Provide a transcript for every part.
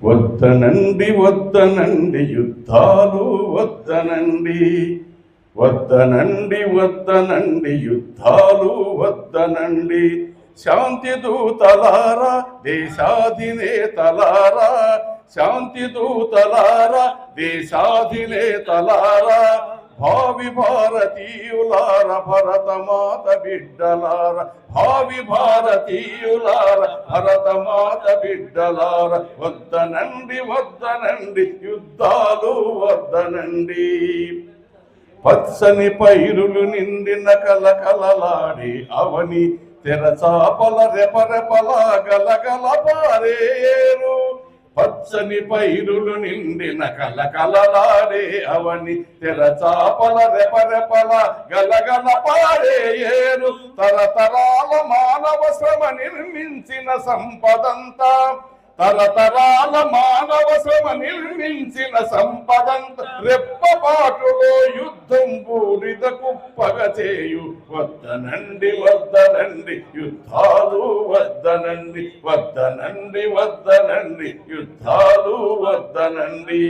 వద్దనండి వద్దనండి యుద్ధాలు వద్దనండి, వద్దనండి వద్దనండి యుద్ధాలు వద్దనండి. శాంతి దూతలారా దేశాధినేతలారా, శాంతి దూతలారా దేశాధినేతలారా, భావి భారతీయులార భరతమాత బిడ్డలార, భావి భారతీయులార భరతమాత బిడ్డలార. వద్దనండి వద్దనండి యుద్ధాలు వద్దనండి. పచ్చని పైరులు నిండిన కలకలలాడే అవని, తెరచాపల రెపరెపల గలగల పారేరు. పచ్చని పైరులు నిండిన కలకలలాడే అవని, తెరచాపల రెపరెపల గలగల పారేరు. తరతరాల మానవ శ్రమ నిర్మించిన సంపదంతా, తరతరాల మానవ శ్రమ నిర్మించిన సంపదంత రెప్పపాటులో యుద్ధం బూడిద కుప్పగ చేయు. వద్దనండి వద్దనండి యుద్ధాలు వద్దనండి, వద్దనండి వద్దనండి యుద్ధాలు వద్దనండి.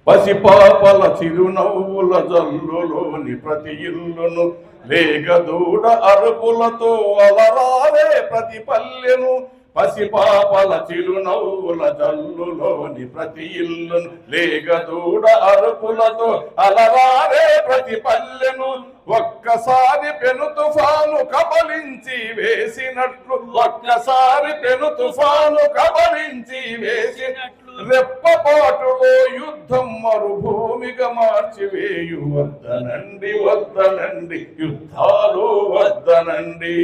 పసిపాపల చిరునవ్వుల జల్లులోని ప్రతి ఇల్లును, వేగదూడ అరుపులతో అలరారే ప్రతి పల్లెను. పసిపాపల చిరునవ్వుల జల్లులోని ప్రతి ఇల్లును, లేగదూడ అరుపులతో అలరారే ప్రతి పల్లెను. ఒక్కసారి పెను తుఫాను కబలించి వేసినట్లు, ఒక్కసారి పెను తుఫాను కబలించి వేసినట్లు, రెప్పపాటులో యుద్ధం మరుభూమిగా మార్చివేయు. వద్దనండి వద్దనండి యుద్ధాలు వద్దనండి.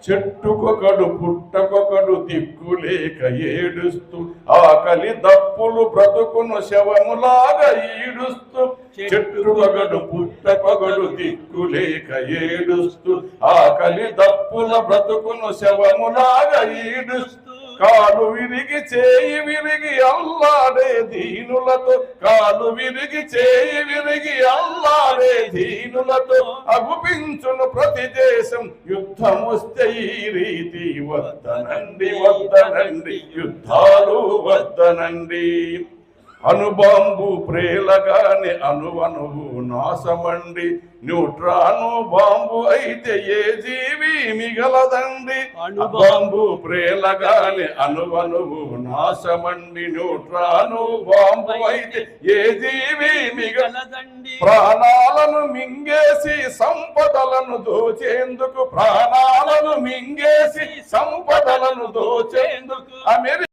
చెట్టుకొకడు పుట్టకొకడు దిక్కులేక ఏడుస్తూ, ఆకలి దప్పులు బ్రతుకును శవములాగా ఈడుస్తూ. చెట్టుకొకడు పుట్టకొకడు దిక్కులేక ఏడుస్తూ, ఆకలి దప్పుల బ్రతుకును శవములాగా ఈడుస్తూ. కాలు విరిగి చేయి విరిగి అల్లాడే దీనులతో, కాలు విరిగి చేయి విరిగి అల్లాడే దీనులతో అగుపించును ప్రతి దేశం యుద్ధం వస్తే ఈ రీతి. వద్దనండి వద్దనండి యుద్ధాలు వద్దనండి. అణుబాంబు ప్రేలగానే అణువణువు నాశమండి, న్యూట్రాను బాంబు అయితే ఏ జీవి మిగలదండి. బాంబు ప్రేలగానే అణువణువు నాశమండి, న్యూట్రాను బాంబు అయితే ఏ జీవి మిగలదండి. ప్రాణాలను మింగేసి సంపదలను దోచేందుకు, ప్రాణాలను మింగేసి సంపదలను దోచేందుకు అమెరికా